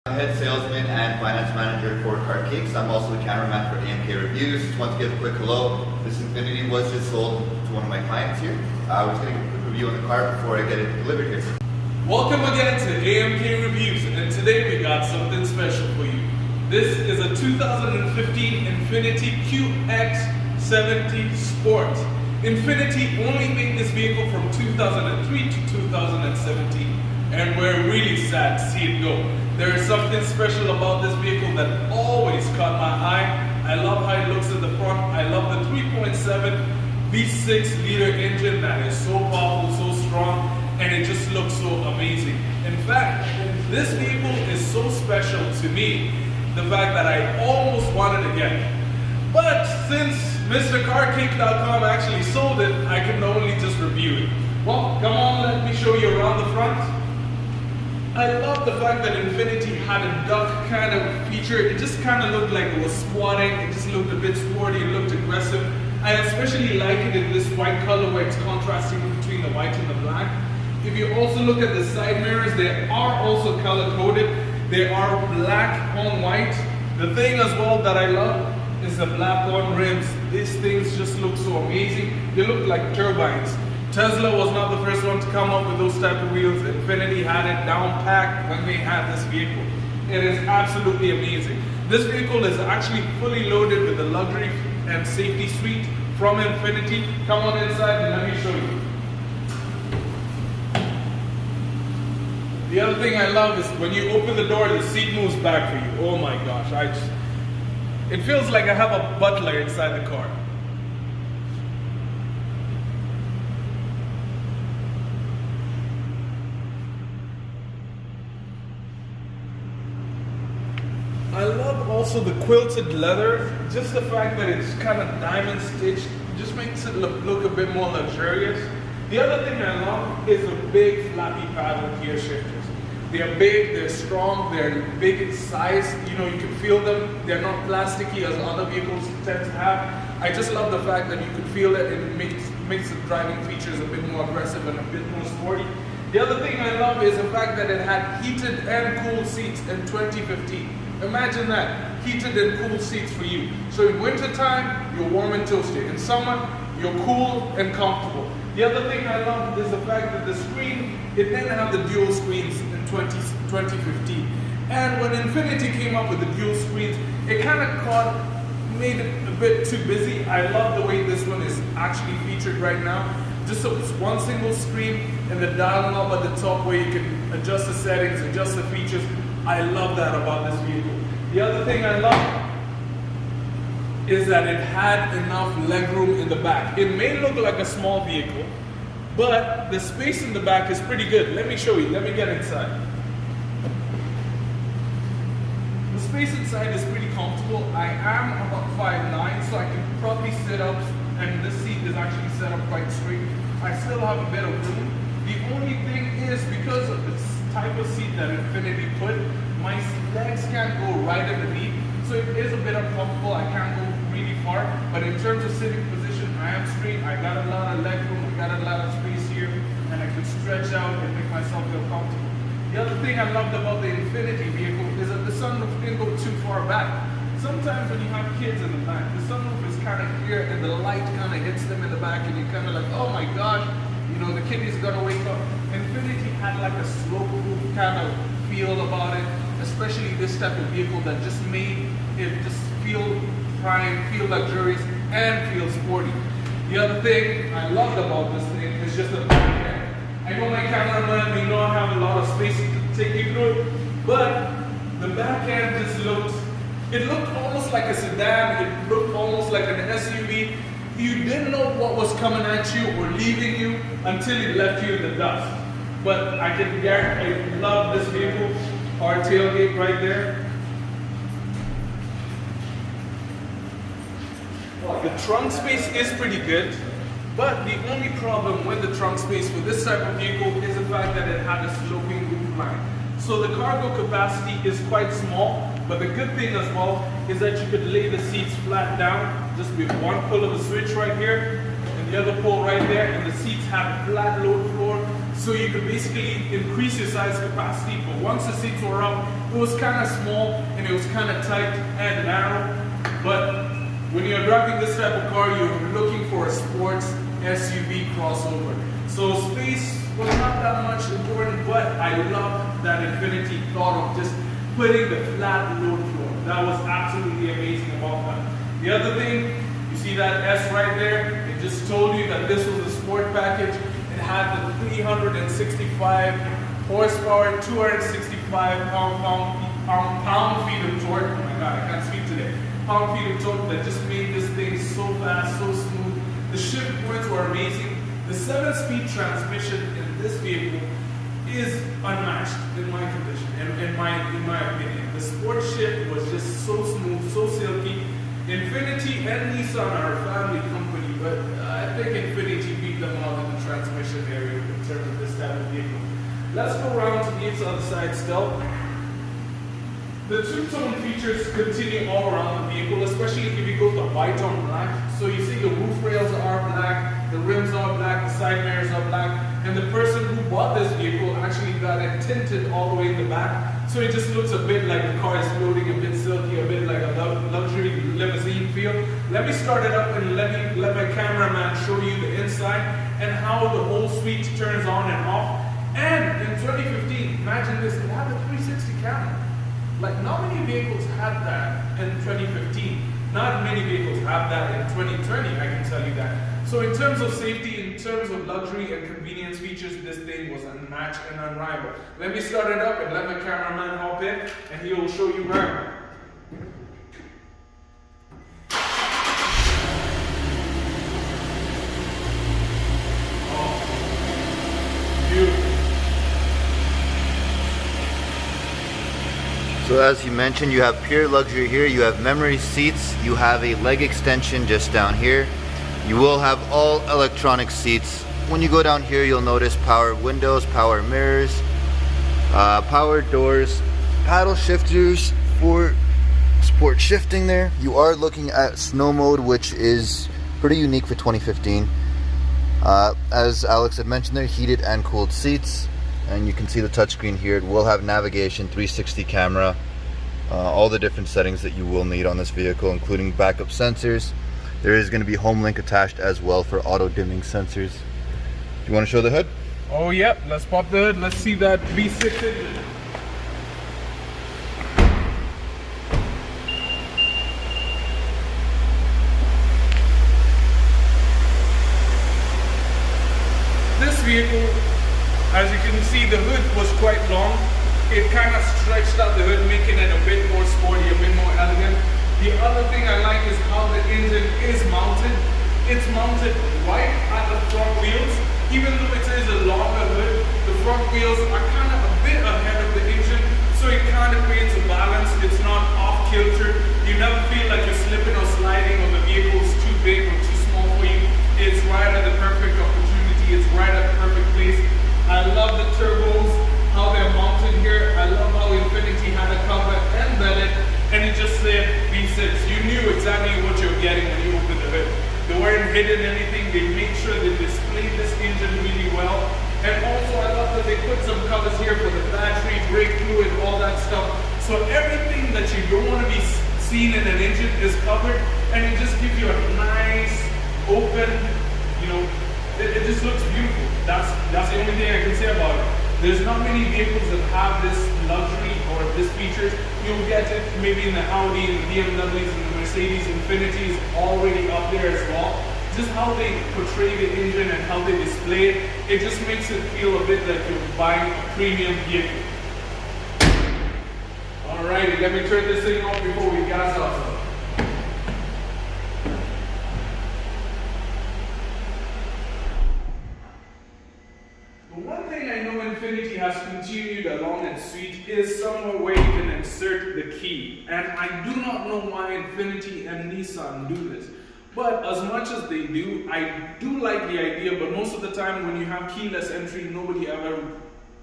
I'm head salesman and finance manager for Car Kicks. I'm also the cameraman for AMK Reviews. Just want to give a quick hello. This Infiniti was just sold to one of my clients here. I was going to give a quick review on the car before I get it delivered here. Welcome again to AMK Reviews, and today we got something special for you. This is a 2015 Infiniti QX70S Sport. Infiniti only made this vehicle from 2003 to 2017, and we're really sad to see it go. There is something special about this vehicle that always caught my eye. I love how it looks at the front. I love the 3.7 V6 liter engine that is so powerful, so strong, and it just looks so amazing. In fact, this vehicle is so special to me, the fact that I almost wanted to get it. But since MrCarCake.com actually sold it, I can only just review it. Well, come on, let me show you around the front. I love the fact that Infiniti had a duck kind of feature. It just kind of looked like it was squatting. It just looked a bit sporty. It looked aggressive. I especially like it in this white color where it's contrasting between the white and the black. If you also look at the side mirrors, they are also color coded. They are black on white. The thing as well that I love is the black on rims. These things just look so amazing. They look like turbines. Tesla was not the first one to come up with those type of wheels. Infiniti had it down packed when they had this vehicle. It is absolutely amazing. This vehicle is actually fully loaded with the luxury and safety suite from Infiniti. Come on inside and let me show you. The other thing I love is when you open the door, the seat moves back for you. Oh my gosh, it feels like I have a butler inside the car. I love also the quilted leather. Just the fact that it's kind of diamond stitched just makes it look a bit more luxurious. The other thing I love is the big flappy paddle gear shifters. They're big, they're strong, they're big in size. You know, you can feel them. They're not plasticky as other vehicles tend to have. I just love the fact that you can feel it and it makes the driving features a bit more aggressive and a bit more sporty. The other thing I love is the fact that it had heated and cooled seats in 2015. Imagine that, heated and cool seats for you. So in winter time, you're warm and toasty. In summer, you're cool and comfortable. The other thing I love is the fact that the screen, it didn't have the dual screens in 2015. And when Infiniti came up with the dual screens, it kind of made it a bit too busy. I love the way this one is actually featured right now. Just so it's one single screen and the dial knob at the top where you can adjust the settings, adjust the features. I love that about this vehicle. The other thing I love is that it had enough legroom in the back. It may look like a small vehicle, but the space in the back is pretty good. Let me show you, let me get inside. The space inside is pretty comfortable. I am about 5'9", so I can probably sit up, and this seat is actually set up quite straight. I still have a bit of room. The only thing is, because of this type of seat that Infiniti put, my legs can't go right underneath, so it is a bit uncomfortable. I can't go really far, but in terms of sitting position, I am straight. I got a lot of leg room, I got a lot of space here, and I can stretch out and make myself feel comfortable. The other thing I loved about the Infiniti vehicle is that the sunroof didn't go too far back. Sometimes when you have kids in the back, the sunroof is kind of clear and the light kind of hits them in the back, and you're kind of like, oh my gosh, you know, the kid is gonna wake up. Infiniti had like a slow-proof kind of feel about it, especially this type of vehicle that just made it just feel prime, feel luxurious, and feel sporty. The other thing I loved about this thing is just the back end. I know my cameraman may not have a lot of space to take you through it, but the back end just it looked almost like a sedan, it looked almost like an SUV. You didn't know what was coming at you or leaving you until it left you in the dust. But I can guarantee, I love this vehicle. Our tailgate right there. The trunk space is pretty good, but the only problem with the trunk space for this type of vehicle is the fact that it had a sloping roof line. So the cargo capacity is quite small, but the good thing as well is that you could lay the seats flat down just with one pull of the switch right here and the other pull right there, and the seats have a flat load floor so you could basically increase your size capacity. But once the seats were up, it was kind of small and it was kind of tight and narrow. But when you're driving this type of car, you're looking for a sports SUV crossover. So space was not that much important, but I love that Infiniti thought of just putting the flat load floor. That was absolutely amazing about that. The other thing, you see that S right there? It just told you that this was a sport package. It had the 365 horsepower, 265 pound-feet of torque. Oh my god, I can't speak today. Pound-feet of torque that just made this thing so fast, so smooth. The shift points were amazing. The 7-speed transmission in this vehicle is unmatched in my condition, in my opinion. The sport shift was just so smooth, so silky. Infiniti and Nissan are a family company, but I think Infiniti beat them out in the transmission area in terms of this type of vehicle. Let's go around to the other side still. The two-tone features continue all around the vehicle, especially if you go to white on black. So you see the roof rails are black, the rims are black, the side mirrors are black, and the person who bought this vehicle actually got it tinted all the way in the back. So it just looks a bit like the car is floating, a bit silky, a bit like a luxury limousine feel. Let me start it up and let my cameraman show you the inside and how the whole suite turns on and off. And in 2015, imagine this, it had a 360 camera. Like, not many vehicles had that in 2015. Not many vehicles have that in 2020, I can tell you that. So in terms of safety, in terms of luxury and convenience features, this thing was unmatched and unrivaled. Let me start it up and let my cameraman hop in, and he will show you around. Oh, beautiful. So as you mentioned, you have pure luxury here. You have memory seats. You have a leg extension just down here. You will have all electronic seats. When you go down here, you'll notice power windows, power mirrors, power doors, paddle shifters for sport shifting there. You are looking at snow mode, which is pretty unique for 2015. As Alex had mentioned there, heated and cooled seats. And you can see the touchscreen here. It will have navigation, 360 camera, all the different settings that you will need on this vehicle, including backup sensors. There is going to be home link attached as well for auto dimming sensors. Do you want to show the hood? Oh yep, let's pop the hood. Let's see that V6 engine. This vehicle, as you can see, the hood was quite long. It kind of stretched out the hood, making it a bit more sporty, a bit more elegant. The other thing I like is how the engine is mounted. It's mounted right at the front wheels. Even though it is a longer hood, the front wheels are kind of a bit ahead of the engine, so it kind of creates a balance. It's not off kilter. You never feel like you're slipping or sliding or the vehicle's too big or too small for you. It's right at the perfect opportunity. It's right at the perfect place. I love the turbos, how they're mounted here. I love how Infiniti had a cover embedded, and it just said V6. You knew exactly what you were getting when you opened the hood. They weren't hidden anything. They made sure they displayed this engine really well. And also I love that they put some covers here for the battery, brake fluid, all that stuff. So everything that you don't want to be seen in an engine is covered, and it just gives you a nice, open, you know, it just looks beautiful. That's the only thing I can say about it. There's not many vehicles that have this luxury or this features. You'll get it maybe in the Audi, and the BMWs, and the Mercedes. Infiniti is already up there as well. Just how they portray the engine and how they display it, it just makes it feel a bit like you're buying a premium vehicle. Alrighty, let me turn this thing off before we gas ourselves. One thing I know Infiniti has continued along its suite is somewhere where you can insert the key. And I do not know why Infiniti and Nissan do this. But as much as they do, I do like the idea, but most of the time when you have keyless entry, nobody ever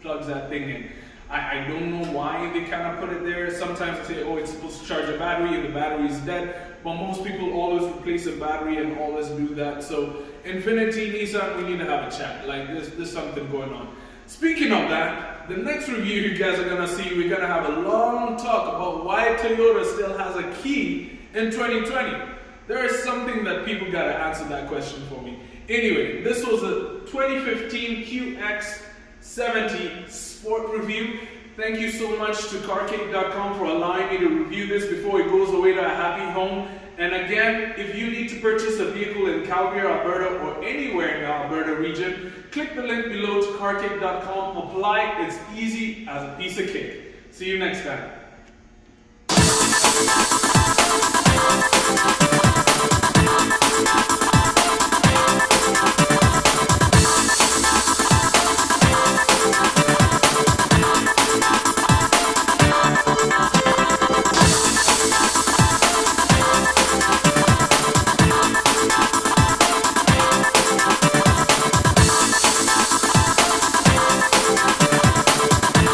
plugs that thing in. I don't know why they kind of put it there. Sometimes they say, oh, it's supposed to charge a battery and the battery is dead. But most people always replace a battery and always do that. So Infiniti, Nissan, we need to have a chat. Like there's something going on. Speaking of that, the next review you guys are gonna see, we're gonna have a long talk about why Toyota still has a key in 2020. There is something that people gotta answer that question for me. Anyway, this was a 2015 QX70 Sport review. Thank you so much to carcake.com for allowing me to review this before it goes away to a happy home. And again, if you need to purchase a vehicle in Calgary, Alberta, or anywhere in the Alberta region, click the link below to carcake.com. Apply. It's easy as a piece of cake. See you next time.